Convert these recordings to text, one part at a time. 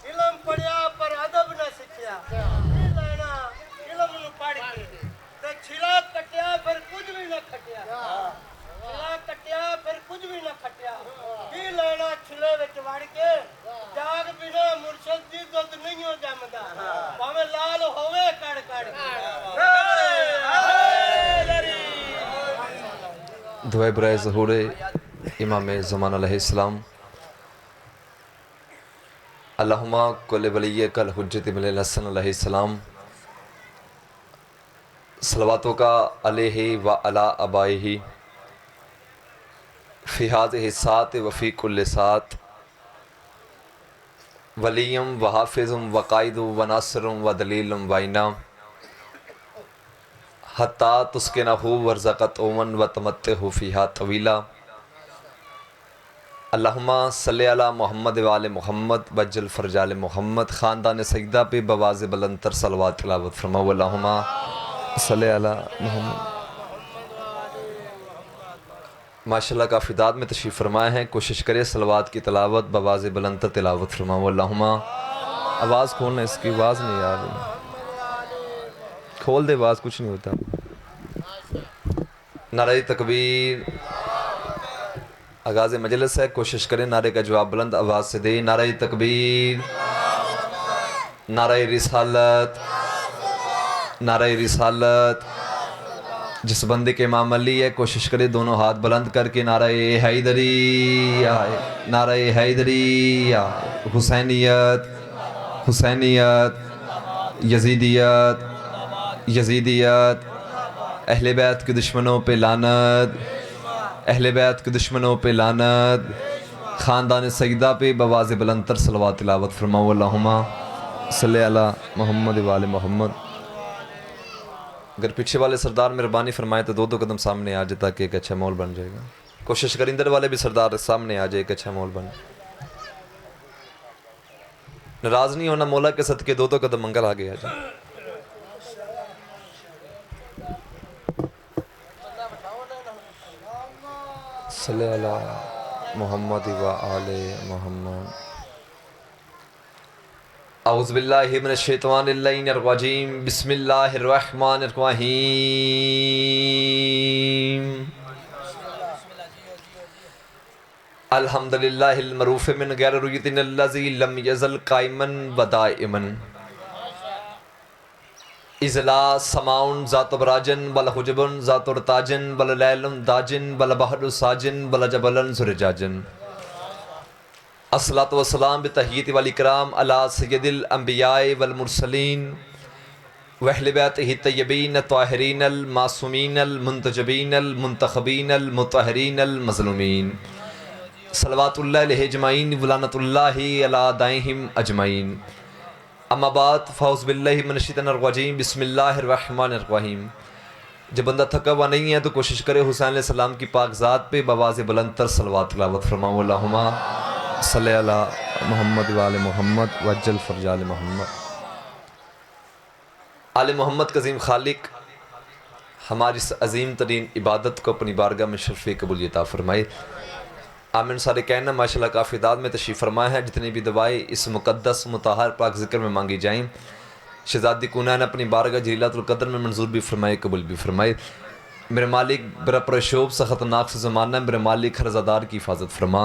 علم پڑھیا پر ادب نہ سکھیا یہ لینا علم نو پڑھ کے تے چھلا کٹیا پھر کچھ بھی نہ کھٹیا چھلا کٹیا پھر کچھ بھی نہ کھٹیا یہ لینا چھلے وچ وڑ کے جاگ بنا مرشد دی دودھ نہیں ہو جمدا بھاویں لال ہوے کڑ کڑ دعائے برائے ظہور امام زمان علیہ السلام اللہم کل ولیک الحجت ابن الحسن علیہ السلام صلواتوں کا علیہ و علی آبائہ فی ہذہ الساعۃ و فی کل ساعۃ ولیم و حافظ و قائد و ناصر و دلیل و عینا حتیٰ تسکنہ ورزقت اومن و تمتہ فیہا طویلا اللہم صلی علی محمد و آل محمد وجل فرجال محمد خاندان سیدہ پہ بواز بلندتر صلوات تلاوت فرماؤ اللہم صلی علی محمد ماشاءاللہ کافی داد میں تشریف فرمائے ہیں کوشش کرے صلوات کی تلاوت بواز بلندتر تلاوت فرماؤ اللہم آواز کھولنا اس کی آواز نہیں آ رہی کھول دے آواز کچھ نہیں ہوتا نعرہ تکبیر آغاز مجلس ہے کوشش کریں نعرے کا جواب بلند آواز سے دیں نعرہ تکبیر نعرہ رسالت نعرہ رسالت جس بندے کے امام علی ہے کوشش کرے دونوں ہاتھ بلند کر کے نعرہ حیدری آئے نعرہ حیدری آئے حسینیت حسینیت یزیدیت یزیدیت اہل بیت کے دشمنوں پہ لعنت اہل بیت کے دشمنوں پہ لعنت خاندان سیدہ پہ بواز بلندتر صلوات تلاوت فرماؤ اللہم صلی علی محمد و آل محمد اگر پیچھے والے سردار مہربانی فرمائے تو دو قدم سامنے آ جائے تاکہ ایک اچھا ماحول بن جائے گا کوشش کریں ادھر والے بھی سردار سامنے آ جائے ایک اچھا ماحول بن ناراض نہیں ہونا مولا کے صدقے دو قدم منگل آگے آ جائے صلی علی محمد و آل محمد اعوذ باللہ من الشیطان اللعین الرجیم بسم اللہ الرحمن الرحیم الحمدللہ المعروف من غیر رویت الذی لم یزل قائما و دائما اذ لا سماؤن ذات براجن بل حجبن ذات ارتاجن بل لیلن داجن بل بحر ساجن بل جبلن زرجاجن الصلاۃ والسلام بتحیت والاکرام علی سید الانبیاء والمرسلین واہل بیتہ الطیبین الطاہرین المعصومین المنتجبین المنتخبین المطہرین المظلومین صلوات اللہ علیہ اجمعین ولعنت اللہ علی اعدائہم اجمعین اما بعد فاعوذ باللہ من الشیطان الرجیم بسم اللہ الرحمن الرحیم جب بندہ تھکا ہوا نہیں ہے تو کوشش کرے حسین علیہ السلام کی پاک ذات پہ بواز بلندتر صلوات تلاوت فرماؤ اللہم صلی علی محمد و آل محمد وجل فرجال محمد آل محمد کا عظیم خالق ہماری اس عظیم ترین عبادت کو اپنی بارگاہ میں شرف قبولیت عطا فرمائے آمین سارے کہنا ماشاءاللہ کافی داد میں تشریف فرمائے ہیں جتنی بھی دعائیں اس مقدس مطہر پاک ذکر میں مانگی جائیں شہزادی کونین اپنی بارگاہ جلیلۃ القدر میں منظور بھی فرمائے قبول بھی فرمائے میرے مالک برا پرشوب سے خطرناک سے زمانہ میرے مالک ہر رضادار کی حفاظت فرما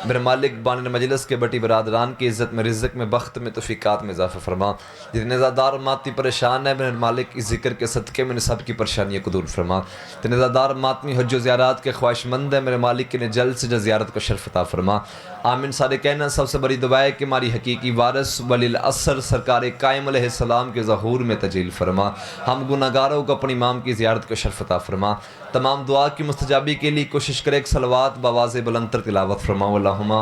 میرے مالک بان مجلس کے بٹی برادران کی عزت میں رزق میں بخت میں توفیقات میں اضافہ فرما جتنے زادار ماتی پریشان ہیں میرے مالک اس ذکر کے صدقے میں سب کی پریشانیوں کو دور فرما جتنے زادار ماتمی حج و زیارات کے خواہش مند ہیں میرے مالک کے جلد سے جلد زیارت کو شرف عطا فرما آمین سارے کہنا سب سے بڑی دعا ہے کہ ہماری حقیقی وارث ولی العصر سرکار قائم علیہ السلام کے ظہور میں تجلیل فرما ہم گناہگاروں کو اپنی امام کی زیارت کو شرف عطا فرما تمام دعا کی مستجابی کے لیے کوشش کرے ایک صلوات بواز بلندتر تلاوت فرماؤ اللہم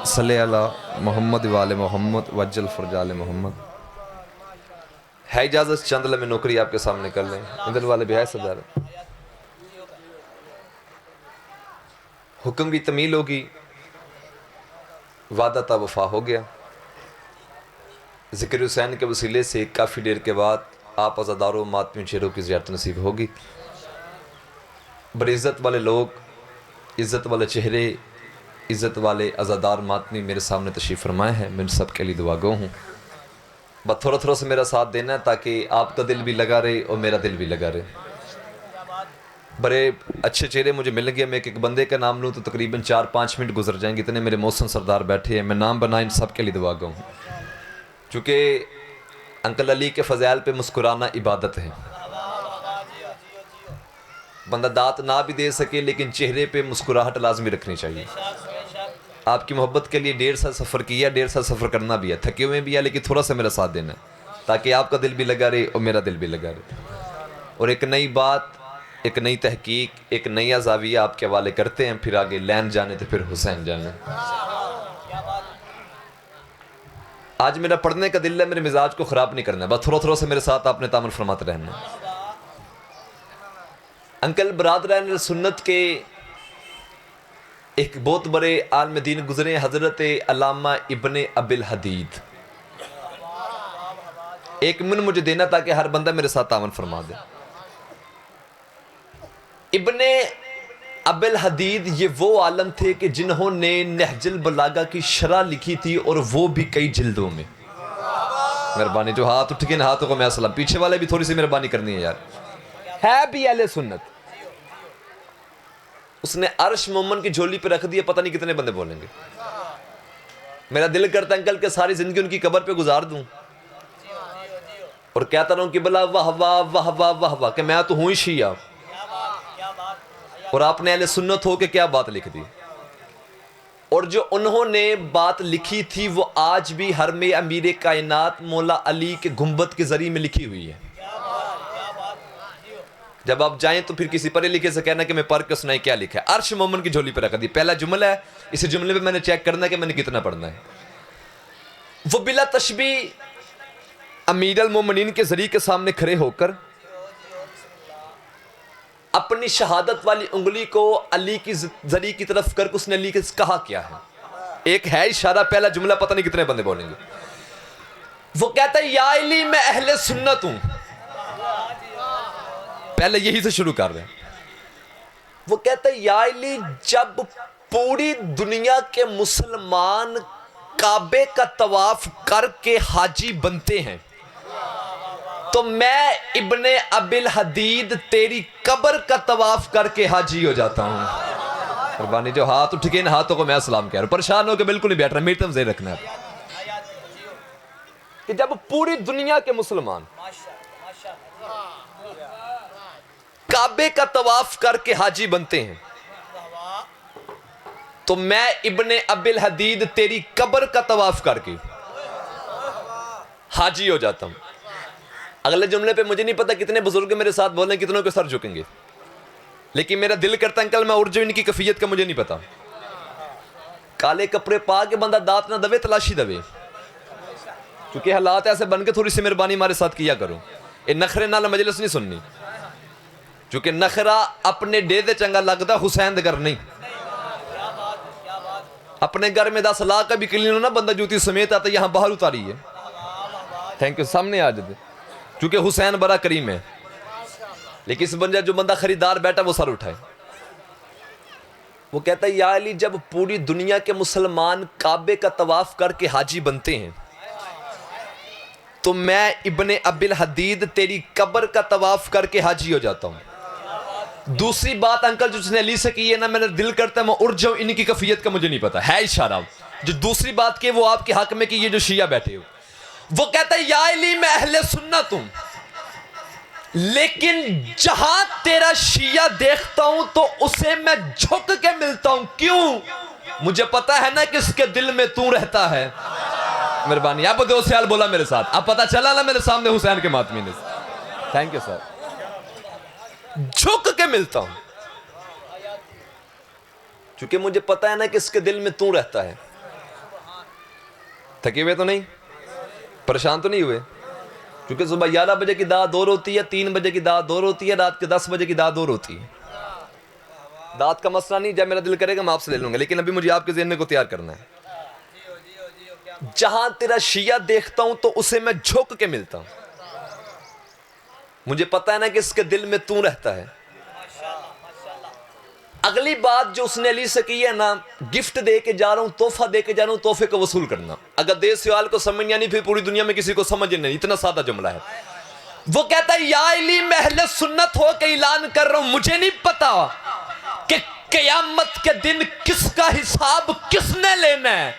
صلی علی محمد و آل محمد وجل فرجال محمد ہے اجازت چند لمحے نوکری آپ کے سامنے کر لیں ادھر والے بھی ہے صدر حکم کی تمیل ہوگی وعدہ تا وفا ہو گیا ذکر حسین کے وسیلے سے کافی دیر کے بعد آپ عزاداروں ماتمی چہروں کی زیارت نصیب ہوگی بڑی عزت والے لوگ عزت والے چہرے عزت والے عزادار ماتمی میرے سامنے تشریف فرمائے ہیں، میں سب کے لیے دعا گو ہوں. بس تھوڑا تھوڑا سے میرا ساتھ دینا ہے تاکہ آپ کا دل بھی لگا رہے اور میرا دل بھی لگا رہے. بڑے اچھے چہرے مجھے مل گئے. میں ایک بندے کا نام لوں تو تقریباً 4-5 منٹ گزر جائیں گے. اتنے میرے محسن سردار بیٹھے ہیں، میں نام بنا ان سب کے لیے دعا گو ہوں. چونکہ انکل علی کے فضائل پہ مسکرانا عبادت ہے. بندہ دانت نہ بھی دے سکے لیکن چہرے پہ مسکراہٹ لازمی رکھنی چاہیے. آپ کی محبت کے لیے 1.5 سال سفر کیا، 1.5 سال سفر کرنا بھی ہے، تھکے ہوئے بھی ہے، لیکن تھوڑا سا میرا ساتھ دینا ہے تاکہ آپ کا دل بھی لگا رہے اور میرا دل بھی لگا رہے. اور ایک نئی بات، ایک نئی تحقیق، ایک نیا زاویہ آپ کے حوالے کرتے ہیں. پھر آگے لین جانے تو پھر حسین جانے. آج میرا پڑھنے کا دل ہے، میرے مزاج کو خراب نہیں کرنا ہے، بس تھوڑا تھوڑا سے میرے ساتھ آپ نے تعامل فرماتے رہنا ہے. انکل برادران سنت کے ایک بہت بڑے عالم دین گزرے، حضرت علامہ ابن ابی الحدید. ایک من مجھے دینا تاکہ ہر بندہ میرے ساتھ تعامل فرما دے. ابن ابی الحدید یہ وہ عالم تھے کہ جنہوں نے نہج البلاغہ کی شرح لکھی تھی، اور وہ بھی کئی جلدوں میں. مہربانی جو ہاتھ اٹھ کے ان ہاتھوں کو میں سلام. پیچھے والے بھی تھوڑی سی مہربانی کرنی ہے یار، ہے بھی اہل سنت. اس نے عرش مومن کی جھولی پہ رکھ دیا، پتہ نہیں کتنے بندے بولیں گے. میرا دل کرتا ہے انکل کہ ساری زندگی ان کی قبر پہ گزار دوں اور کہتا رہوں کہ بلا واہ واہ واہ واہ واہ واہ کہ میں تو ہوں ہی شیعہ، اور آپ نے اہل سنت ہو کہ کیا بات لکھ دی. اور جو انہوں نے بات لکھی تھی وہ آج بھی حرم امیر کائنات مولا علی کے گنبد کے ذریعے میں لکھی ہوئی ہے. جب آپ جائیں تو پھر کسی پڑھے لکھے سے کہنا کہ میں پڑھ کے سنائیں کیا لکھا ہے. عرش مومن کی جھولی پہ رکھ دی. پہلا جملہ ہے، اسی جملے پہ میں نے چیک کرنا ہے کہ میں نے کتنا پڑھنا ہے. وہ بلا تشبیہ امیر المومنین کے ذریعے کے سامنے کھڑے ہو کر اپنی شہادت والی انگلی کو علی کی ذریعے کی طرف کر کے اس نے علی کے کہا کیا ہے. ایک ہے اشارہ، پہلا جملہ پتہ نہیں کتنے بندے بولیں گے. وہ کہتا ہے یا علی میں اہل سنت ہوں. پہلے یہی سے شروع کر رہے ہیں. وہ کہتا ہے یا علی جب پوری دنیا کے مسلمان کعبے کا طواف کر کے حاجی بنتے ہیں تو میں ابن ابی الحدید تیری قبر کا طواف کر کے حاجی ہو جاتا ہوں. قربانی جو ہاتھ اٹھ کے ان ہاتھوں کو میں سلام کہہ رہا ہوں. پریشان ہو کے بالکل نہیں بیٹھ رہا، میری طرف ذہن رکھنا ہے کہ جب پوری دنیا کے مسلمان کعبے کا طواف کر کے حاجی بنتے ہیں تو میں ابن ابی الحدید تیری قبر کا طواف کر کے حاجی ہو جاتا ہوں. اگلے جملے پہ مجھے نہیں پتا کتنے بزرگ میرے ساتھ بولیں، کتنوں کے سر جھکیں گے، لیکن میرا دل کرتا ہے انکل میں اڑ جاؤں، ان کی کیفیت کا مجھے نہیں پتا. کالے کپڑے پا کے بندہ دانت نہ دوے تلاشی دوے. چونکہ حالات ایسے بن کے تھوڑی سی مہربانی ہمارے ساتھ کیا کرو. یہ نخرے نال مجلس نہیں سننی، چونکہ نخرہ اپنے ڈے دے چنگا لگتا حسین دے گھر نہیں. اپنے گھر میں 10 لاکھ کا بھی کلین ہو نا، بندہ جوتی سمیت آتا یہاں باہر اتاری ہے. Thank you. سامنے آ جاتے چونکہ حسین بڑا کریم ہے، لیکن اس بندہ جو بندہ خریدار بیٹھا وہ سر اٹھائے. وہ کہتا ہے یا علی جب پوری دنیا کے مسلمان کعبے کا طواف کر کے حاجی بنتے ہیں تو میں ابن ابی الحدید تیری قبر کا طواف کر کے حاجی ہو جاتا ہوں. دوسری بات انکل جو اس نے علی سے کی ہے نا، میرا دل کرتا ہے میں اڑ جاؤں، ان کی کیفیت کا مجھے نہیں پتا. ہے اشارہ جو دوسری بات کی وہ آپ کے حق میں کہ یہ جو شیعہ بیٹھے ہو. وہ کہتا ہے یا علی میں اہل سنت ہوں، لیکن جہاں تیرا شیعہ دیکھتا ہوں تو اسے میں جھک کے ملتا ہوں. کیوں؟ مجھے پتا ہے نا کہ اس کے دل میں تو رہتا ہے. مہربانی. آپ دو سیال بولا میرے ساتھ، اب پتا چلا نا میرے سامنے حسین کے ماتمی نے. Thank you sir. جھک کے ملتا ہوں چونکہ مجھے پتا ہے نا کہ اس کے دل میں تو رہتا ہے. تھکے ہوئے تو نہیں؟ پریشان تو نہیں ہوئے؟ کیونکہ صبح 11 بجے کی دعا دور ہوتی ہے، 3 بجے کی دعا دور ہوتی ہے، رات کے 10 بجے کی دعا دور ہوتی ہے. دعات کا مسئلہ نہیں، جب میرا دل کرے گا میں آپ سے لے لوں گا، لیکن ابھی مجھے آپ کے ذہن کو تیار کرنا ہے. جہاں تیرا شیعہ دیکھتا ہوں تو اسے میں جھک کے ملتا ہوں. مجھے پتا ہے نا کہ اس کے دل میں تو رہتا ہے. اگلی بات جو اس نے علی سے کی ہے نا، گفٹ دے کے جا رہا ہوں، تحفہ دے کے جا رہا ہوں، تحفے کو وصول کرنا. اگر دے سوال کو سمجھ نہیں پھر پوری دنیا میں کسی کو سمجھ نہیں. اتنا سادہ جملہ ہے. وہ کہتا ہے یا علی میں اہل سنت ہو کے اعلان کر رہا ہوں، مجھے نہیں پتا کہ قیامت کے دن کس کا حساب کس نے لینا ہے،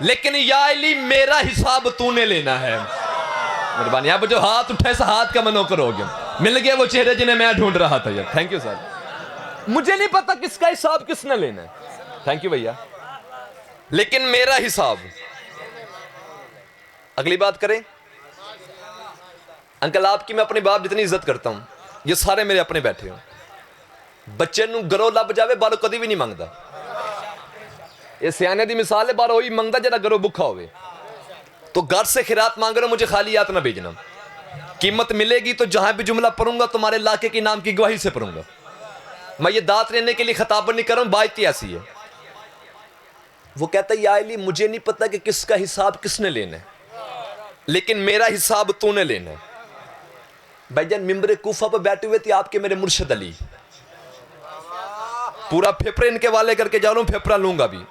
لیکن یا علی میرا حساب تو نے لینا ہے. مہربانی. آپ جو ہاتھ اٹھائے سا ہاتھ کا منوکر ہو گیا. مل گیا وہ چہرے جنہیں میں ڈھونڈ رہا تھا. یار تھینک یو سر. مجھے نہیں پتا کس کا حساب کس نے لینا ہے. تھینک یو بھیا. لیکن میرا حساب. اگلی بات کریں. انکل آپ کی میں اپنے باپ جتنی عزت کرتا ہوں، یہ سارے میرے اپنے بیٹھے ہوں. بچے نو گرو لب جاوے بارو کدی بھی نہیں مانگدا. یہ سیانے دی مثال ہے، بارو ہوئی مانگدا جڑا گرو بکھا ہوئے. تو گھر سے خیرات مانگ رہے ہو، مجھے خالی ہاتھ نہ بھیجنا. قیمت ملے گی تو جہاں بھی جملہ پڑھوں گا تمہارے علاقے کی نام کی گواہی سے پڑھوں گا. میں یہ دانت لینے کے لیے خطاب نہیں کر رہا ہوں، بات ہی ایسی ہے. وہ کہتا ہے یا علی مجھے نہیں پتا کہ کس کا حساب کس نے لینا ہے، لیکن میرا حساب تو نے لینا ہے. بھائی جان ممبر کوفہ پہ بیٹھے ہوئے تھے آپ کے میرے مرشد علی. پورا پھپڑے ان کے والے کر کے جا رہا ہوں، پھپڑا لوں گا بھی.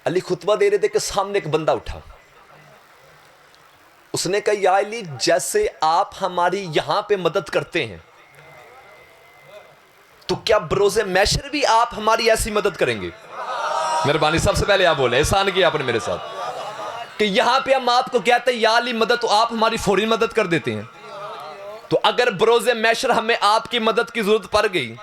علی خطبہ دے رہے تھے کہ سامنے ایک بندہ اٹھا. اس نے کہا یا علی جیسے آپ ہماری یہاں پہ مدد کرتے ہیں تو کیا بروز محشر بھی آپ ہماری ایسی مدد کریں گے؟ مہربانی. سب سے پہلے آپ بولیں، احسان کیا آپ نے میرے ساتھ کہ یہاں پہ ہم آپ کو کہتے ہیں یا علی مدد، تو آپ ہماری فوری مدد کر دیتے ہیں. تو اگر بروز محشر ہمیں آپ کی مدد کی ضرورت پڑ گئی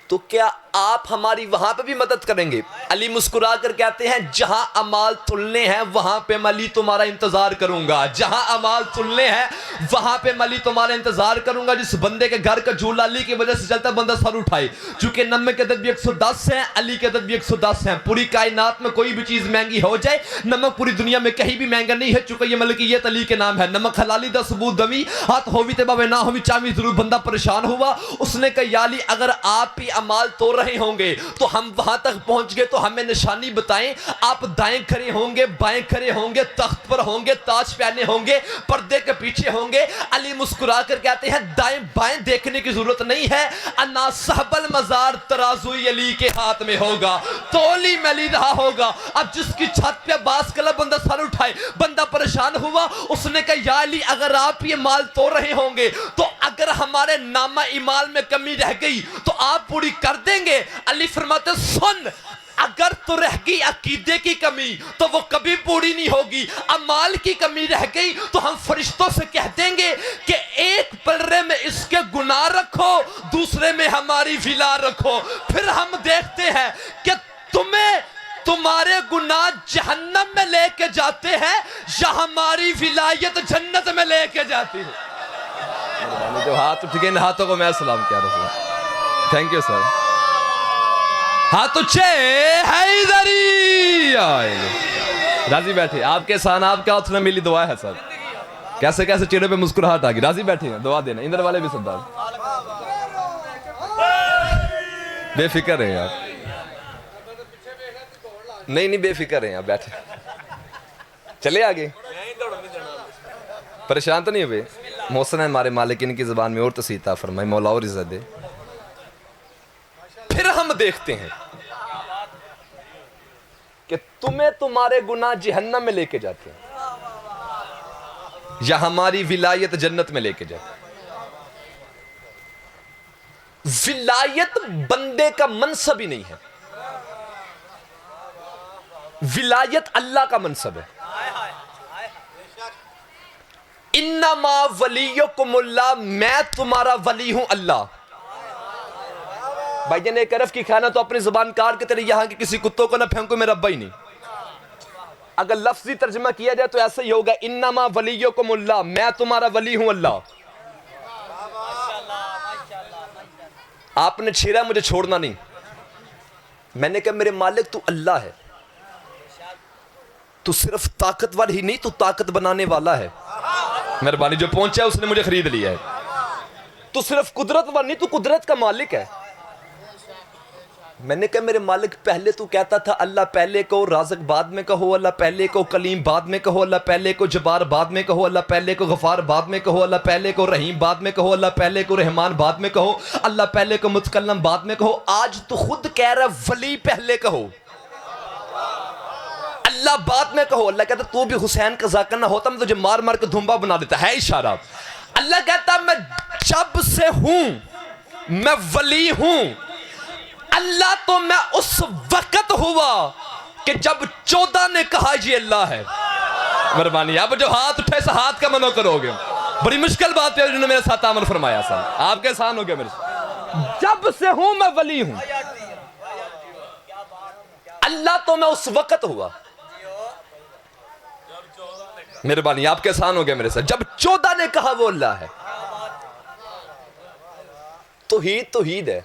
تو کیا آپ ہماری وہاں پہ بھی مدد کریں گے؟ علی مسکرا کر کہتے ہیں جہاں اعمال تلنے ہیں وہاں پہ میں علی تمہارا انتظار کروں گا. جہاں اعمال تلنے ہیں وہاں پہ میں علی تمہارا انتظار کروں گا. جس بندے کے گھر کا جھولا علی کی وجہ سے چلتا ہے بندہ سر اٹھائے. چونکہ نمبر کے عدد بھی 110 ہیں، علی کے عدد بھی 110 ہیں. پوری کائنات میں کوئی بھی چیز مہنگی ہو جائے، نمک پوری دنیا میں کہیں بھی مہنگا نہیں ہے، چونکہ یہ ملکیت علی کے نام ہے. نمک حلالی دا ثبوت دوی ہاتھ ہووی تے باوے نہ ہووی چاوی ضرور. بندہ پریشان ہوا. اس نے کہا یا علی اگر آپ بھی اعمال تو رہے ہوں گے تو ہم وہاں تک پہنچ گئے تو ہمیں نشانی بتائیں. آپ دائیں کھڑے ہوں گے، بائیں کھڑے ہوں گے، تخت پر ہوں گے، تاج پہنے ہوں گے، پردے کے پیچھے ہوں گے. علی مسکرا کر کہتے ہیں دائیں بائیں دیکھنے کی ضرورت نہیں ہے. انا صحب المزار ترازوی علی کے ہاتھ میں ہوگا، تولی میں علی رہا ہوگا. اب جس کی چھت پہ باس کلا بندہ سر اٹھائے. بندہ پریشان ہوا. اس نے کہا یا علی اگر آپ یہ مال تو رہے ہوں گے تو اگر ہمارے نامہ ایمال میں کمی رہ گئی تو آپ پوری کر دیں گے. علی فرماتے سن، اگر تو رہ گئی عقیدے کی کمی تو وہ کبھی پوری نہیں ہوگی. اعمال کی کمی رہ گئی تو ہم فرشتوں سے کہہ دیں گے کہ ایک پلڑے میں اس کے گناہ رکھو، دوسرے میں ہماری ولا رکھو. پھر ہم دیکھتے ہیں کہ تمہیں تمہارے گناہ جہنم میں لے کے جاتے ہیں یا ہماری ولایت جنت میں لے کے جاتی ہے. جو ہاتھ اٹھ گئے ان ہاتھوں کو میں سلام کیا رہا ہوں. Thank you sir. ہاتھ اچھے حیدری. راضی بیٹھے. آپ کے سان آپ کا اتنا میری دعا ہے سر. کیسے کیسے چہرے پہ مسکراہٹ آ گئی. راضی بیٹھے ہیں، دعا دینا. ادھر والے بھی سردار بے فکر ہیں آپ. نہیں بے فکر ہیں آپ. بیٹھے چلے آگے. پریشان تو نہیں ہوئے. محسن ہے ہمارے مالک، ان کی زبان میں اور تسیطہ فرمائے مولا اور عزت دے. پھر ہم دیکھتے ہیں کہ تمہیں تمہارے گناہ جہنم میں لے کے جاتے ہیں یا ہماری ولایت جنت میں لے کے جاتے ہیں. ولایت بندے کا منصب ہی نہیں ہے، ولایت اللہ کا منصب ہے. انما ولیکم اللہ، میں تمہارا ولی ہوں اللہ. بھائی جان ایک عرف کی کھانا تو اپنی زبان کاٹ کے تیرے یہاں کے کسی کتوں کو نہ پھینکو، میرا ابا ہی نہیں. اگر لفظی ترجمہ کیا جائے تو ایسا ہی ہوگا انما ولیکم اللہ، میں تمہارا ولی ہوں اللہ. آپ نے چھیرا مجھے چھوڑنا نہیں. میں نے کہا میرے مالک تو اللہ ہے، تو صرف طاقتور ہی نہیں، تو طاقت بنانے والا ہے. مہربانی. جو پہنچا ہے اس نے مجھے خرید لیا ہے. تو صرف قدرت ور نہیں، تو قدرت کا مالک ہے. میں نے کہا میرے مالک پہلے تو کہتا تھا اللہ پہلے کو، رازق بعد میں کہو، اللہ پہلے کو، کلیم بعد میں کہو، اللہ پہلے کو، جبار بعد میں کہو، اللہ پہلے کو، غفار بعد میں کہو، اللہ پہلے کو، رحیم بعد میں کہو، اللہ پہلے کو، رحمان بعد میں کہو، اللہ پہلے کو، متکلم بعد میں کہو۔ آج تو خود کہہ رہا ہے ولی پہلے کہو، اللہ بعد میں کہو۔ اللہ کہتا تو بھی حسین کا ذاکر نہ ہوتا میں تجھے مار مار کے دھنبا بنا دیتا ہے اشارہ۔ اللہ کہتا میں جب سے ہوں میں ولی ہوں، اللہ تو میں اس وقت ہوا کہ جب 14 نے کہا یہ اللہ ہے۔ مہربانی، آپ جو ہاتھ اٹھے اس ہاتھ کا منو کرو گے، بڑی مشکل بات ہے، جنہوں نے میرے ساتھ عمل فرمایا سن، آپ کے احسان ہو گیا میرے ساتھ۔ جب سے ہوں میں ولی ہوں، اللہ تو میں اس وقت ہوا۔ مہربانی، آپ کے احسان ہو گیا میرے ساتھ۔ جب 14 نے کہا وہ اللہ ہے، توحید توحید ہے،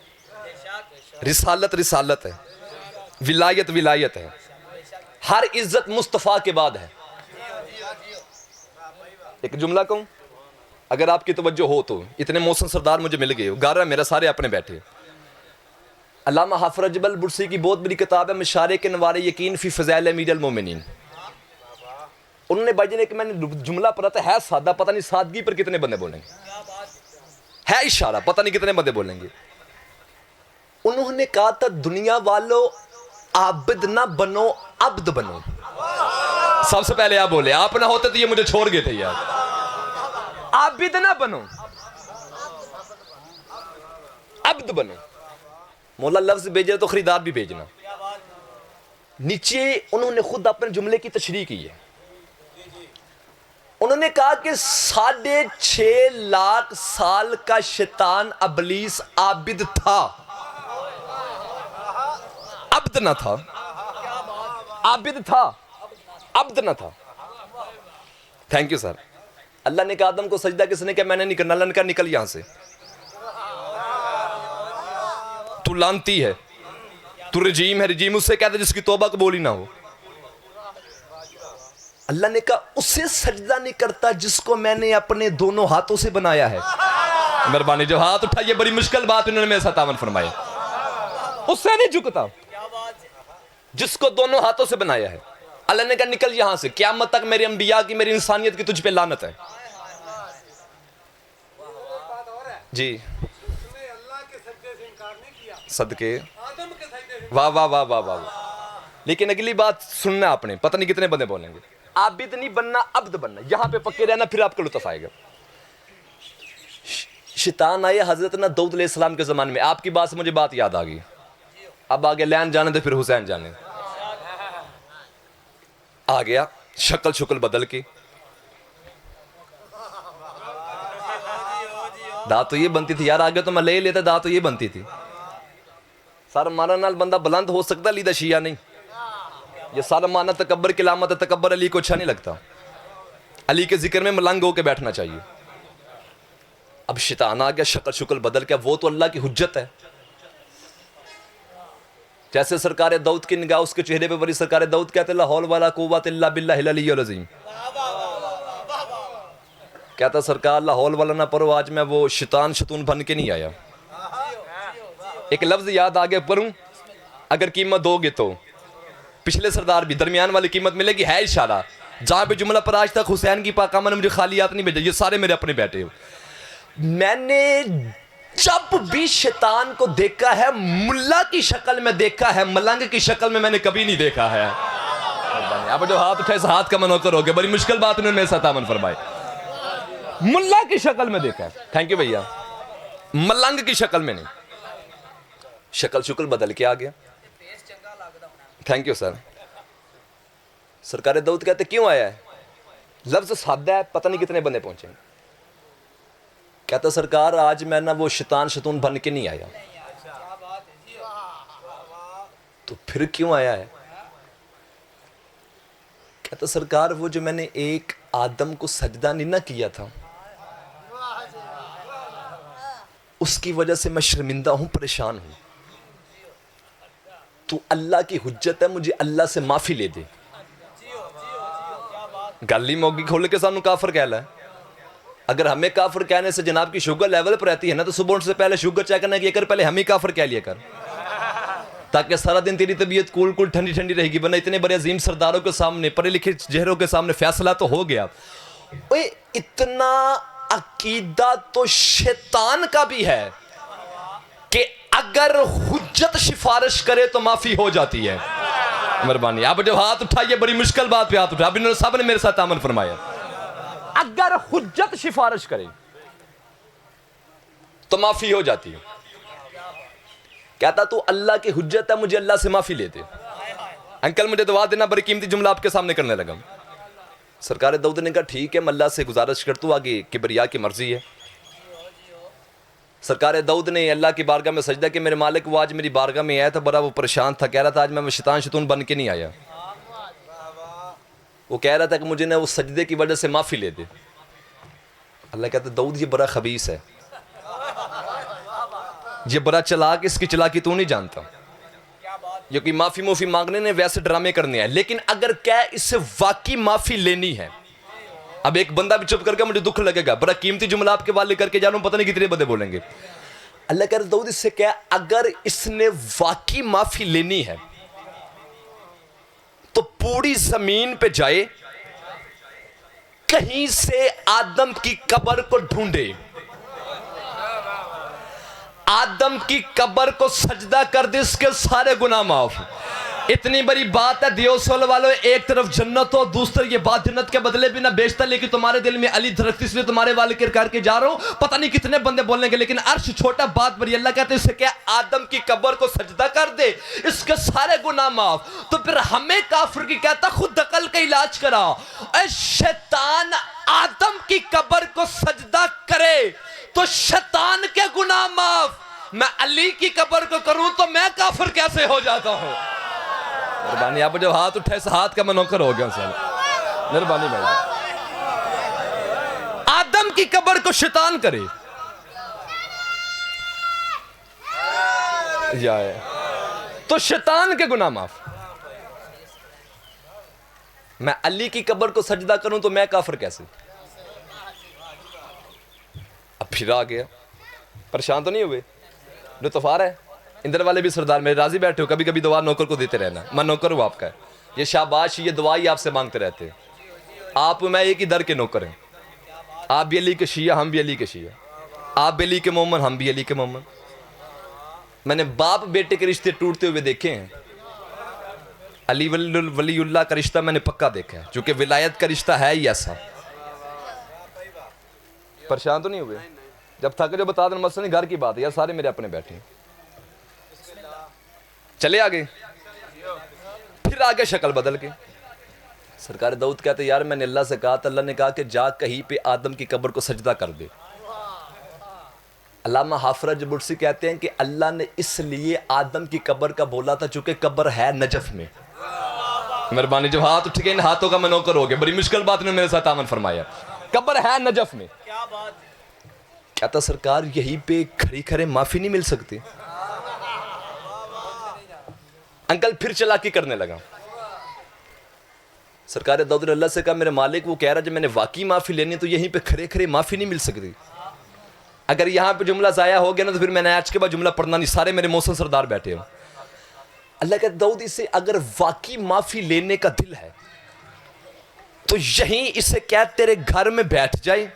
رسالت رسالت ہے، ولایت ولایت ہے، ہر عزت مصطفیٰ کے بعد ہے۔ ایک جملہ کہوں اگر آپ کی توجہ ہو تو، اتنے محسن سردار مجھے مل گئے، گارہ میرا سارے اپنے بیٹھے۔ علامہ حافظ رجب البرسی کی بہت بڑی کتاب ہے مشارق نوار یقین فی فضائل امیر المومنین۔ انہوں نے بھائی جی نے کہ میں نے جملہ پڑھا تھا، ہے سادہ، پتہ نہیں سادگی پر کتنے بندے بولیں گے، ہے اشارہ، پتہ نہیں کتنے بندے بولیں گے۔ انہوں نے کہا تھا دنیا والو عابد نہ بنو عبد بنو۔ سب سے پہلے آپ بولے، آپ نہ ہوتے تو یہ مجھے چھوڑ گئے تھے یار۔ عابد نہ بنو عبد بنو۔ مولا لفظ بھیجے تو خریدار بھی بھیجنا۔ نیچے انہوں نے خود اپنے جملے کی تشریح کی ہے، انہوں نے کہا کہ 6.5 لاکھ سال کا شیطان ابلیس عابد تھا، عبد نہ تھا، عابد تھا، عبد نہ تھا۔ Thank you sir. اللہ نے کہا آدم کو سجدہ کس نے کہا میں نے نہیں کرنا، اللہ نے کہا نکل یہاں سے، تو لانتی ہے، تو رجیم ہے، رجیم اس سے کہتا جس کی توبہ قبول ہی نہ ہو۔ اللہ نے کہا اسے سجدہ نہیں کرتا جس کو میں نے اپنے دونوں ہاتھوں سے بنایا ہے۔ مہربانی، جو ہاتھ اٹھا یہ بڑی مشکل بات انہوں نے میرے ساتھ عمل فرمایا، اس سے نہیں جھکتا جس کو دونوں ہاتھوں سے بنایا ہے۔ اللہ نے کہا نکل یہاں سے، قیامت تک میرے انبیاء کی، میری انسانیت کی تجھ پہ لعنت ہے۔ جی صدقے، واہ واہ واہ واہ واہ۔ لیکن اگلی بات سننا آپ نے، پتہ نہیں کتنے بندے بولیں گے۔ عابد نہیں بننا، عبد بننا، یہاں پہ پکے رہنا، پھر آپ کو لطف آئے گا۔ شیطان آئے حضرت داؤد علیہ السلام کے زمانے میں، آپ کی بات سے مجھے بات یاد آ گئی۔ اب آگے لین جانے دے، پھر حسین جانے آ گیا، شکل شکل بدل کی، دات تو یہ بنتی تھی یار، آگے تو میں لے لیتا، دات تو یہ بنتی تھی۔ سارا مانا نال بندہ بلند ہو سکتا، لیدہ شیعہ نہیں۔ یہ سارا مانا تکبر کی علامت ہے، تکبر علی کو اچھا نہیں لگتا، علی کے ذکر میں ملنگ ہو کے بیٹھنا چاہیے۔ اب شیطان آ گیا، شکل شکل بدل کے، وہ تو اللہ کی حجت ہے۔ جیسے سرکار داؤد کی نگاہ اس کے چہرے پہ بری، سرکار داؤد کہتے لا حول ولا قوت الا باللہ العلی العظیم۔ کہتا سرکار لا حول ولا نہ پڑھو، آج میں وہ شیطان شتون بن کے نہیں آیا۔ ایک لفظ یاد آگے پڑھوں، اگر قیمت دو گے تو پچھلے سردار بھی درمیان والی قیمت ملے گی، ہے اشارہ۔ جہاں پہ جملہ پر آج تک حسین کی پاک آمد نے مجھے خالی ہاتھ نہیں بھیجا، یہ سارے میرے اپنے بیٹے ہو۔ میں نے جب بھی شیطان کو دیکھا ہے ملا کی شکل میں دیکھا ہے، ملنگ کی شکل میں نے کبھی نہیں دیکھا ہے۔ اب جو ہاتھ اٹھے اس ہاتھ کا منو کرو گے، بڑی مشکل بات انہوں نے میرے ساتھ عمل فرمائے۔ ملا کی شکل میں دیکھا ہے، تھینک یو بھیا، ملنگ کی شکل میں نہیں، شکل شکل بدل کے آ گیا۔ Thank you sir. سرکار داؤد کہتے کیوں آیا ہے؟ لفظ سادہ ہے، پتہ نہیں کتنے بندے پہنچے۔ کہتا سرکار آج میں نہ وہ شیطان شتون بن کے نہیں آیا، تو پھر کیوں آیا ہے؟ کہتا سرکار وہ جو میں نے ایک آدم کو سجدہ نہیں نہ کیا تھا، اس کی وجہ سے میں شرمندہ ہوں، پریشان ہوں، تو اللہ کی حجت ہے، مجھے اللہ سے معافی لے دے۔ گلی موگی کھول کے سانو کافر کہہ لائے۔ اگر ہمیں کافر کہنے سے جناب کی شوگر لیول پر رہتی ہے نا، تو صبح سے پہلے شوگر چیک کرنا کیا کر، پہلے ہم ہی کافر کہہ لیا کر۔ تاکہ سارا دن تیری طبیعت کول کول ٹھنڈی ٹھنڈی رہے گی، ورنہ اتنے بڑے عظیم سرداروں کے سامنے، پڑھے لکھے چہروں کے سامنے فیصلہ تو ہو گیا۔ اوے اتنا عقیدہ تو شیطان کا بھی ہے کہ اگر حجت سفارش کرے تو معافی ہو جاتی ہے۔ مہربانی، آپ جو ہاتھ اٹھائیے، بڑی مشکل بات پہ ہاتھ اٹھائیے، اب انہوں نے سب نے میرے ساتھ آمن فرمایا۔ اگر حجت سفارش کرے تو معافی ہو جاتی ہے۔ کہتا تو اللہ کی حجت ہے، مجھے اللہ سے معافی لے دے۔ انکل مجھے دعا دینا، بڑی قیمتی جملہ آپ کے سامنے کرنے لگا۔ سرکار داؤد نے کہا ٹھیک ہے، میں اللہ سے گزارش کرتا ہوں، آگے کبریا کی مرضی ہے۔ سرکار داؤد نے اللہ کی بارگاہ میں سجدہ کہ میرے مالک، وہ آج میری بارگاہ میں آیا تھا، بڑا وہ پریشان تھا، کہہ رہا تھا آج میں شیطان شیطون بن کے نہیں آیا، وہ کہہ رہا تھا کہ مجھے نا وہ سجدے کی وجہ سے معافی لے دے۔ اللہ کہتا داؤد یہ بڑا خبیث ہے، یہ بڑا چلاک، اس کی چلاکی تو نہیں جانتا، یہ کوئی معافی مانگنے نے ویسے ڈرامے کرنے ہیں، لیکن اگر کہہ اس سے واقعی معافی لینی ہے۔ اب ایک بندہ بھی چپ کر کے مجھے دکھ لگے گا، بڑا قیمتی جملہ آپ کے والے کر کے جا رہا ہوں، پتہ نہیں کتنے بندے بولیں گے۔ اللہ کہہ رہا داؤد اس سے کہہ اگر اس نے واقعی معافی لینی ہے تو پوری زمین پہ جائے، کہیں سے آدم کی قبر کو ڈھونڈے، آدم کی قبر کو سجدہ کر دے، اس کے سارے گناہ معاف۔ اتنی بڑی بات ہے دیوسول والوں، ایک طرف جنت ہو، دوسری یہ بات جنت کے بدلے بھی نہ بیچتا، لیکن تمہارے دل میں علی درخت، اس لیے تمہارے والے کر کے جا رہا ہوں، پتہ نہیں کتنے بندے بولنے گے، لیکن عرش چھوٹا بات بڑی۔ اللہ کہتے ہیں اسے کیا آدم کی قبر کو سجدہ کر دے، اس کے سارے گناہ معاف۔ تو پھر ہمیں کافر کی کہتا خود عقل کا علاج کرا، اے شیطان آدم کی قبر کو سجدہ کرے تو شیطان کے گناہ معاف، میں علی کی قبر کو کروں تو میں کافر کیسے ہو جاتا ہوں؟ مہربانی، آپ جو ہاتھ اٹھے اس ہاتھ کا میں نوکر ہو گیا سر، مہربانی بھائی۔ آدم کی قبر کو شیطان کرے جائے تو شیطان کے گناہ معاف، میں علی کی قبر کو سجدہ کروں تو میں کافر کیسے؟ اب پھر آ گیا، پریشان تو نہیں ہوئے؟ لطفار ہے، اندر والے بھی سردار میرے راضی بیٹھے ہو، کبھی کبھی دعا نوکر کو دیتے رہنا، میں نوکر ہوں آپ کا، یہ شاباش، یہ دعا ہی آپ سے مانگتے رہتے ہیں۔ آپ میں ایک ہی در کے نوکر ہیں، آپ بھی علی کے شیعہ، ہم بھی علی کے شیعہ، آپ بھی علی کے مومن، ہم بھی علی کے مومن۔ میں نے باپ بیٹے کے رشتے ٹوٹتے ہوئے دیکھے ہیں، علی ولی اللہ کا رشتہ میں نے پکا دیکھا ہے، چونکہ ولایت کا رشتہ ہے ہی ایسا۔ پریشان تو نہیں ہوئے؟ جب تھکے جو بتا دیں، مسئلہ نہیں، گھر کی بات ہے یار، سارے میرے اپنے بیٹھے ہیں۔ چلے آگے، پھر آگے شکل بدل کے سرکار داؤد کہتے یار میں نے اللہ سے کہا تھا، اللہ نے کہا کہ جا کہیں پہ آدم کی قبر کو سجدہ کر دے۔ علامہ حافظ برسی کہتے ہیں کہ اللہ نے اس لیے آدم کی قبر کا بولا تھا چونکہ قبر ہے نجف میں۔ مہربانی، جب ہاتھ اٹھ گئے ان ہاتھوں کا میں نوکر ہو گیا، بڑی مشکل بات نے میرے ساتھ آمن فرمایا، قبر ہے نجف میں۔ کہتا سرکار یہی پہ کھڑی کھڑے معافی نہیں مل سکتی؟ انکل پھر چلاکی کرنے لگا۔ سرکار داؤد نے اللہ سے کہا میرے مالک، وہ کہہ رہا جب میں نے واقعی معافی لینی تو یہیں پہ کھڑے کھڑے معافی نہیں مل سکتی۔ اگر یہاں پہ جملہ ضائع ہو گیا نا تو پھر میں نے آج کے بعد جملہ پڑھنا نہیں، سارے میرے محسن سردار بیٹھے ہوں۔ اللہ کہتا داؤد اسے اگر واقعی معافی لینے کا دل ہے تو یہیں اسے کہہ تیرے گھر میں بیٹھ جائے،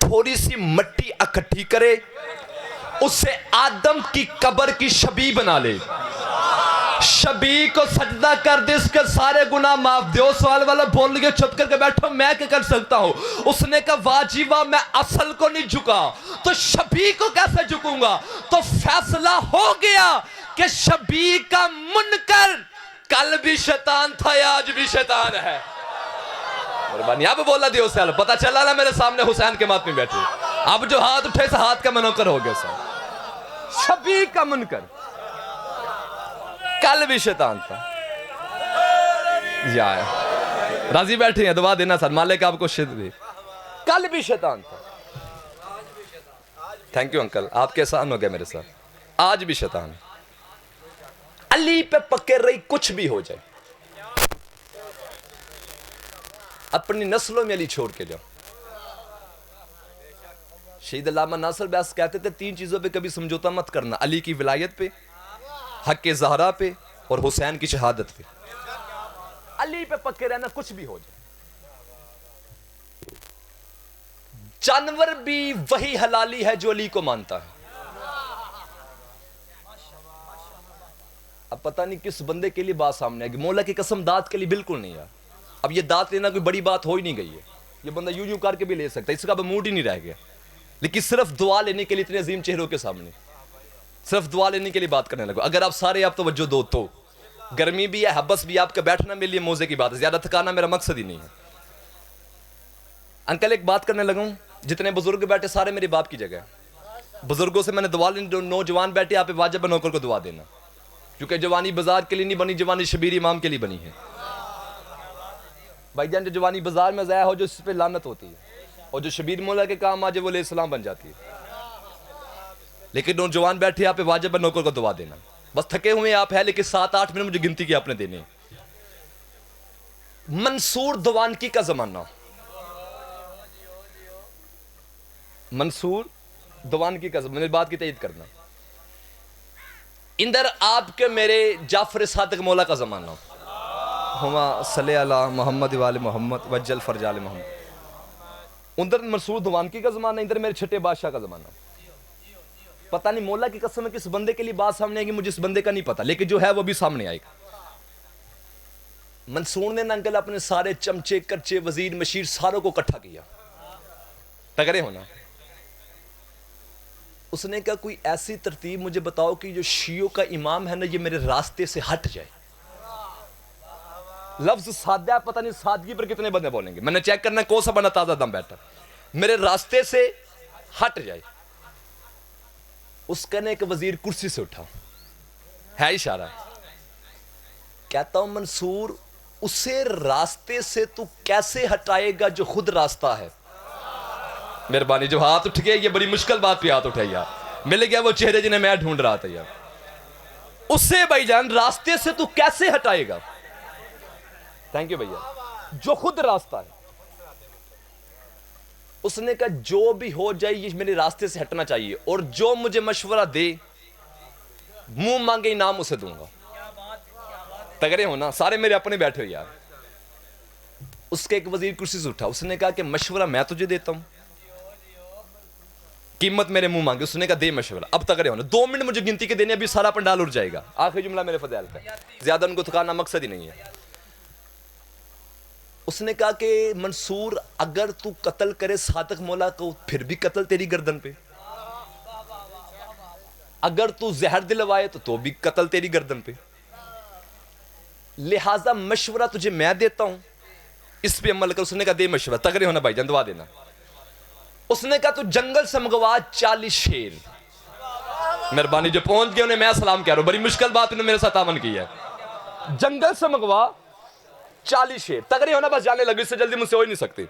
تھوڑی سی مٹی اکٹھی کرے، اسے آدم کی قبر کی شبیہ بنا لے، شبیہ کو سجدہ کر دے، اس کے سارے گناہ معاف۔ دیو سوال والا بول لگے چپ کر کے بیٹھو، میں کیا کر سکتا ہوں؟ اس نے کہا واجبہ میں اصل کو نہیں جھکا تو شبیہ کو کیسے جھکوں گا؟ تو فیصلہ ہو گیا کہ شبیہ کا منکر کل بھی شیطان تھا یا آج بھی شیطان ہے۔ مہربانی، اب بولا دیو سوال، پتہ چلا نا میرے سامنے حسین کے ماتھ میں بیٹھے، اب جو ہاتھ اٹھے اس ہاتھ کا منوکر ہو گیا سر۔ شبیہ کا منکر کل بھی شیطان تھا یا راضی بیٹھے ہیں، دعا دینا سر، مالک آپ کو شد دے، کل بھی شیطان تھا۔ تھینک یو انکل، آپ کے احسان ہو گیا میرے ساتھ، آج بھی شیطان۔ علی پہ پکے رہی کچھ بھی ہو جائے، اپنی نسلوں میں علی چھوڑ کے جاؤ۔ شہید علامہ ناصر بیاس کہتے تھے 3 چیزوں پہ کبھی سمجھوتا مت کرنا، علی کی ولایت پہ، حق زہرا پہ اور حسین کی شہادت پہ. علی پہ پکے رہنا کچھ بھی ہو جائے. جانور بھی وہی حلالی ہے جو علی کو مانتا ہے. اب پتہ نہیں کس بندے کے لیے بات سامنے آئے گی. مولا کی قسم دانت کے لیے بالکل نہیں ہے. اب یہ دانت لینا کوئی بڑی بات ہو ہی نہیں گئی ہے. یہ بندہ یوں کر کے بھی لے سکتا ہے, اس کا اب موڈ ہی نہیں رہ گیا. لیکن صرف دعا لینے کے لیے اتنے عظیم چہروں کے سامنے صرف دعا لینے کے لیے بات کرنے لگو. اگر آپ سارے آپ توجہ دو تو گرمی بھی ہے, حبس بھی, آپ کا بیٹھنا میرے لیے موزے کی بات ہے, زیادہ تھکانا میرا مقصد ہی نہیں ہے. انکل ایک بات کرنے لگا ہوں, جتنے بزرگ بیٹھے سارے میرے باپ کی جگہ ہیں. بزرگوں سے میں نے دعا لینی, جو نوجوان بیٹھے آپ واجب نوکر کو دعا دینا, کیونکہ جوانی بازار کے لیے نہیں بنی, جوانی شبیر امام کے لیے بنی ہے. بھائی جان جو جوانی بازار میں ضائع ہو جو اس پہ لعنت ہوتی ہے, اور جو شبیر مولا کے کام آجے وہ علیہ السلام بن جاتی ہے. لیکن نوجوان بیٹھے آپ واجب نوکر کو دعا دینا. بس تھکے ہوئے آپ ہیں لیکن 7-8 منٹ مجھے گنتی کی آپ نے دینے. منصور دوانکی کا زمانہ, منصور دوانکی کا زمانہ, میری بات کی تائید کرنا. اندر آپ کے میرے جعفر صادق مولا کا زمانہ, ہما صلی اللہ محمد وآل محمد وجل فرجال محمد. ادھر منصور دوانکی کا زمانہ, ادھر میرے چھٹے بادشاہ کا زمانہ. پتہ نہیں مولا کی قسم ہے کس بندے کے لیے بات سامنے آئے گی, مجھے اس بندے کا نہیں پتا, لیکن جو ہے وہ بھی سامنے آئے گا. منصور نے انکل اپنے سارے چمچے کرچے وزیر مشیر ساروں کو اکٹھا کیا, تگڑے ہونا. اس نے کہا کوئی ایسی ترتیب مجھے بتاؤ کہ جو شیعوں کا امام ہے نا یہ میرے راستے سے ہٹ جائے. لفظ سادہ, پتہ نہیں سادگی پر کتنے بندے بولیں گے, میں نے چیک کرنا کون سا بندہ تازہ دم بیٹھا, میرے راستے سے ہٹ جائے. اس کہنے کہ وزیر کرسی سے اٹھا, ہے اشارہ, کہتا ہوں منصور اسے راستے سے تو کیسے ہٹائے گا جو خود راستہ ہے. مہربانی جو ہاتھ اٹھ گئے, یہ بڑی مشکل بات پہ ہاتھ اٹھائی یار, مل گیا وہ چہرے جنہیں میں ڈھونڈ رہا تھا یار. اسے بھائی جان راستے سے تو کیسے ہٹائے گا, تھینک یو بھیا, جو خود راستہ ہے. اس نے کہا جو بھی ہو جائے یہ میرے راستے سے ہٹنا چاہیے, اور جو مجھے مشورہ دے منہ مانگے انعام اسے دوں گا. تگڑے ہونا, سارے میرے اپنے بیٹھے ہو یار. اس کے ایک وزیر کرسی سے اٹھا, اس نے کہا کہ مشورہ میں تجھے دیتا ہوں, قیمت میرے منہ مانگے. اس نے کہا دے مشورہ. اب تگڑے ہونا, 2 منٹ مجھے گنتی کے دینے, ابھی سارا پنڈال اٹھ جائے گا. آخری جملہ میرے فضائل کا, زیادہ ان کو تھکانا مقصد ہی نہیں ہے. اس نے کہا کہ منصور اگر تو قتل کرے صادق مولا کو پھر بھی قتل تیری گردن پہ, اگر تو زہر دلوائے تو بھی قتل تیری گردن پہ, لہٰذا مشورہ تجھے میں دیتا ہوں, اس پہ عمل کر. اس نے کہا دے مشورہ. تگڑے ہونا بھائی جان, دعا دینا. اس نے کہا تو جنگل سے منگوا 40 شیر. مہربانی جو پہنچ گئے انہیں میں سلام کہہ رہا ہوں, بڑی مشکل بات انہوں نے میرے ساتھ تعاون کی ہے. جنگل سے منگوا 40 شیر. تگڑے ہونا, بس جانے لگے, اس سے جلدی مجھ سے ہو ہی نہیں سکتی.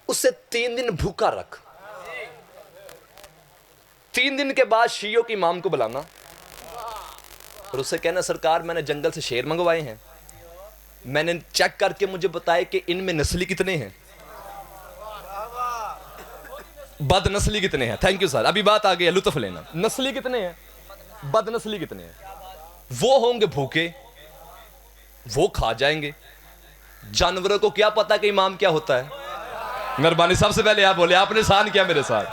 اسے 3 دن بھوکا رکھ. 3 دن کے بعد شیعوں کے امام کو بلانا اور اسے کہنا سرکار میں نے جنگل سے شیر منگوائے ہیں, میں نے چیک کر کے مجھے بتائے کہ ان میں نسلی کتنے ہیں, بد نسلی کتنے ہیں. تھینک یو سر, ابھی بات آ گئی ہے, لطف لینا. نسلی کتنے ہیں, بد نسلی کتنے ہیں. وہ ہوں گے بھوکے, وہ کھا جائیں گے. جانوروں کو کیا پتا کہ امام کیا ہوتا ہے. مہربانی سب سے پہلے آپ بولے, آپ نے احسان کیا میرے ساتھ.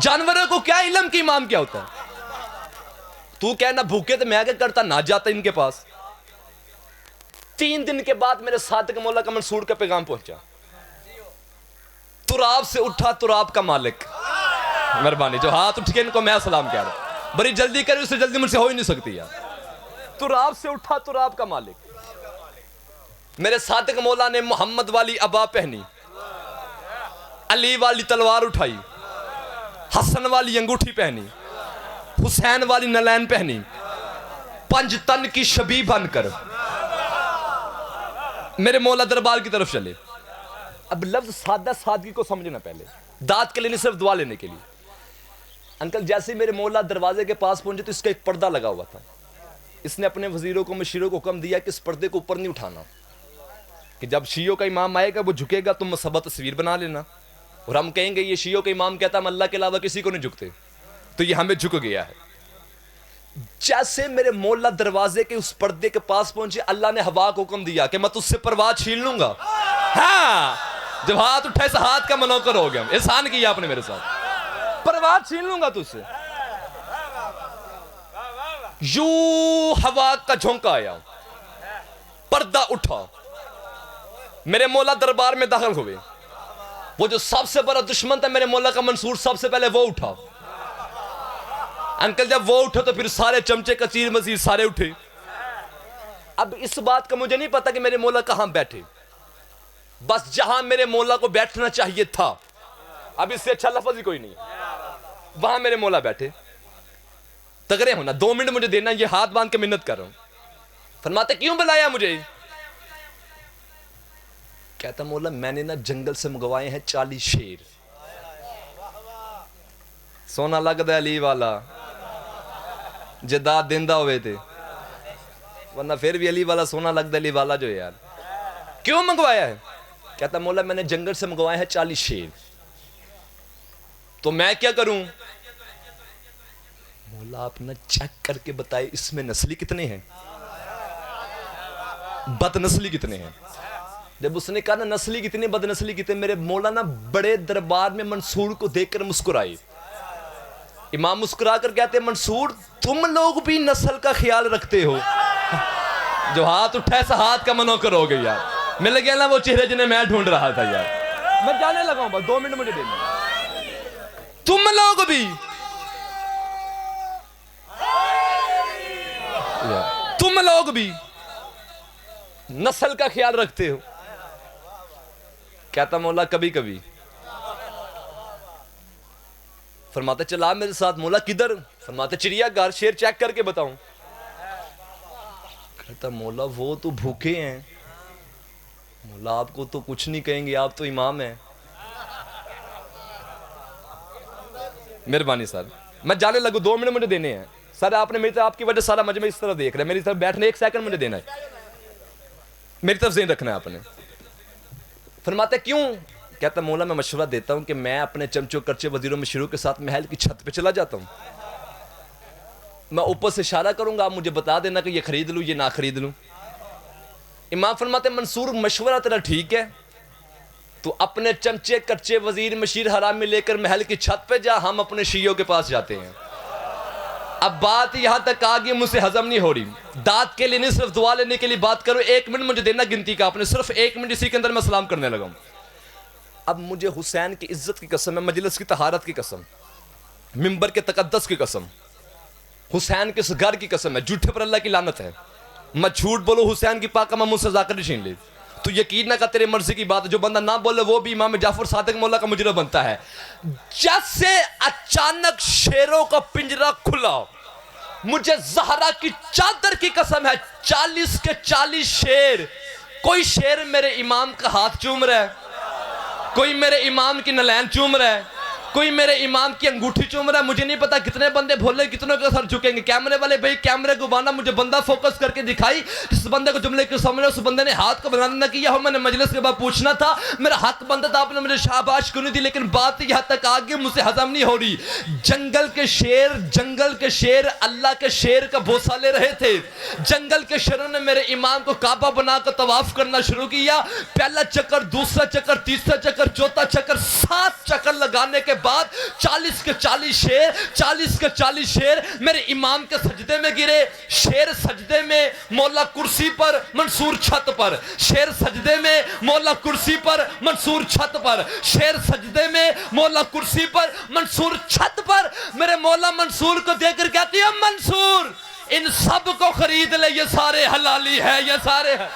جانوروں کو کیا علم کہ امام کیا ہوتا ہے. تو کہنا بھوکے تو میں کیا کرتا, نہ جاتا ان کے پاس. 3 دن کے بعد میرے صادق مولا کا منصور کا پیغام پہنچا, تراب سے اٹھا تراب کا مالک. مہربانی جو ہاتھ اٹھ کے ان کو میں سلام کہہ رہا ہوں, بڑی جلدی کرے, اس سے جلدی مجھ سے ہو ہی نہیں سکتی یار. تراب سے اٹھا تراب کا مالک. میرے صادق مولا نے محمد والی عبا پہنی, علی والی تلوار اٹھائی, حسن والی انگوٹھی پہنی, حسین والی نلین پہنی, 5 تن کی شبی بن کر میرے مولا دربار کی طرف چلے. اب لفظ سادہ سادگی کو سمجھنا پہلے, داد کے لیے نہیں, صرف دعا لینے کے لیے. انکل جیسے میرے مولا دروازے کے پاس پہنچے تو اس کا ایک پردہ لگا ہوا تھا. اس نے اپنے وزیروں کو مشیروں کو حکم دیا کہ اس پردے کو اوپر نہیں اٹھانا, کہ جب شیعوں کا امام آئے گا وہ جھکے گا تم مصبہ تصویر بنا لینا, اور ہم کہیں گے یہ شیعوں کا امام کہتا ہم اللہ کے علاوہ کسی کو نہیں جھکتے, تو یہ ہمیں جھک گیا ہے. جیسے میرے مولا دروازے کے اس پردے کے پاس پہنچے، اللہ نے ہوا کو حکم دیا کہ میں تجھ سے پرواز چھین لوں گا. ہاں جب ہاتھ اٹھا اس ہاتھ کا منوکر ہو گیا. احسان کیا آپ نے میرے ساتھ، پرواز چھین لوں گا تجھ سے. یوں ہوا کا جھونکا آیا، پردہ اٹھا، میرے مولا دربار میں داخل ہوئے. وہ جو سب سے بڑا دشمن تھا میرے مولا کا، منصور، سب سے پہلے وہ اٹھا. انکل جب وہ اٹھا تو پھر سارے چمچے کثیر مزید سارے اٹھے. اب اس بات کا مجھے نہیں پتا کہ میرے مولا کہاں بیٹھے، بس جہاں میرے مولا کو بیٹھنا چاہیے تھا، اب اس سے اچھا لفظ ہی کوئی نہیں، وہاں میرے مولا بیٹھے. تگڑے ہونا، 2 منٹ مجھے دینا، یہ ہاتھ باندھ کے منت کر رہا ہوں. فرماتے کیوں بلایا مجھے؟ کہتا مولا میں نے نا جنگل سے منگوائے ہیں 40 شیر. سونا لگ دا علی والا جداد دیندہ ہوئے تھے، ورنہ پھر بھی علی والا سونا لگ دا علی والا جو یار. کیوں منگوایا ہے؟ کہتا مولا میں نے جنگل سے منگوائے ہیں 40 شیر، تو میں کیا کروں؟ مولا آپ نے چیک کر کے بتائے اس میں نسلی کتنے ہیں، بد نسلی کتنے ہیں. جب اس نے کہا نا نسلی کتنے بد نسلی کتنے، میرے مولا نا بڑے دربار میں منصور کو دیکھ کر مسکرائے. امام مسکرا کر کہتے ہیں منصور تم لوگ بھی نسل کا خیال رکھتے ہو. جو ہاتھ اٹھا ایسا ہاتھ کا منوکر ہو گئی یار. مل گیا نا وہ چہرے جنہیں میں ڈھونڈ رہا تھا یار. میں جانے لگا ہوں، بس 2 منٹ مجھے دینا. تم لوگ بھی، تم لوگ بھی نسل کا خیال رکھتے ہو. کہتا مولا کبھی کبھی. فرماتے چلا میرے ساتھ. مولا کدھر؟ فرماتے چڑیا گھر، شیر چیک کر کے بتاؤں. کہتا مولا وہ تو بھوکے ہیں. مولا آپ کو تو کچھ نہیں کہیں گے، آپ تو امام ہیں. مہربانی سر، میں جانے لگوں، 2 منٹ مجھے دینے ہیں. سر آپ نے میری طرف، آپ کی وجہ سارا مجمع اس طرح دیکھ رہا ہے، میری طرف بیٹھنے 1 سیکنڈ مجھے دینا ہے، میری طرف ذہن رکھنا ہے آپ نے. فرماتے کیوں؟ کہتا مولا میں مشورہ دیتا ہوں کہ میں اپنے چمچوں کرچے وزیروں مشیروں کے ساتھ محل کی چھت پہ چلا جاتا ہوں. میں اوپر سے اشارہ کروں گا، آپ مجھے بتا دینا کہ یہ خرید لوں یہ نہ خرید لوں. امام فرماتے منصور مشورہ تیرا ٹھیک ہے، تو اپنے چمچے کرچے وزیر مشیر حرامی لے کر محل کی چھت پہ جا، ہم اپنے شیعوں کے پاس جاتے ہیں. اب بات یہاں تک آگئی، مجھ سے ہضم نہیں ہو رہی. داد کے لیے نہیں، صرف دعا لینے کے لیے بات کرو. 1 منٹ مجھے دینا گنتی کا، آپ نے صرف 1 منٹ، اسی کے اندر میں سلام کرنے لگا ہوں. اب مجھے حسین کی عزت کی قسم ہے، مجلس کی طہارت کی قسم، منبر کے تقدس کی قسم، حسین کے اس گھر کی قسم ہے، جھوٹے پر اللہ کی لعنت ہے. میں جھوٹ بولو حسین کی پاک مجھ سے ذاکر چھین لے تو یقین نہ کر تیرے مرضی کی بات ہے. جو بندہ نہ بولے وہ بھی امام جعفر صادق مولا کا مجرم بنتا ہے. جیسے اچانک شیروں کا پنجرہ کھلا، مجھے زہرا کی چادر کی قسم ہے 40 کے 40 شیر. کوئی شیر میرے امام کا ہاتھ چوم رہا ہے، کوئی میرے امام کی نلین چوم رہا ہے، کوئی میرے امام کی انگوٹھی چوم رہا ہے. مجھے نہیں پتا کتنے بندے بھولے، کتنوں کے سر جھکیں گے. کیمرے والے بھائی کیمرے کو بانا، مجھے بندہ فوکس کر کے دکھائی جس بندے کو جملے کے سامنے اس بندے نے ہاتھ کو بنانا نہ کیا ہو. میں نے مجلس کے بعد پوچھنا تھا، میرا حق بندہ تھا، آپ نے مجھے شاباش کیوں نہیں دی. لیکن بات یہاں تک آگے مجھ سے ہضم نہیں ہو رہی. جنگل کے شیر اللہ کے شیر کا بوسہ لے رہے تھے. جنگل کے شیروں نے میرے امام کو کعبہ بنا کر طواف کرنا شروع کیا. پہلا چکر، دوسرا چکر، تیسرا چکر، چوتھا چکر، 7 چکر لگانے کے بعد 40 کے 40 شیر میرے امام کے سجدے میں گرے. شیر سجدے میں، مولا کرسی پر، منصور چھت پر. شیر سجدے میں، مولا کرسی پر، منصور چھت پر. شیر سجدے میں، مولا کرسی پر، منصور چھت پر. میرے مولا منصور کو دیکھ کر کہتی ہے منصور ان سب کو خرید لے، یہ سارے حلالی ہے، یہ سارے ہیں.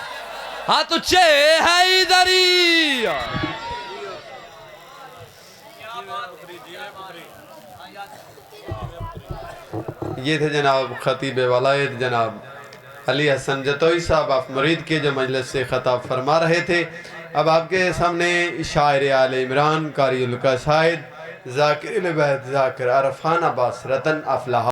ہاں تو چے ہے ادھر ہی. یہ تھے جناب خطیب ولایت جناب علی حسن جتوئی صاحب، آپ مرید کے جو مجلس سے خطاب فرما رہے تھے. اب آپ کے سامنے شاعر آل عمران، قاری القصائد، ذاکر البیت، ذاکر عرفان عباس، رتن افلاح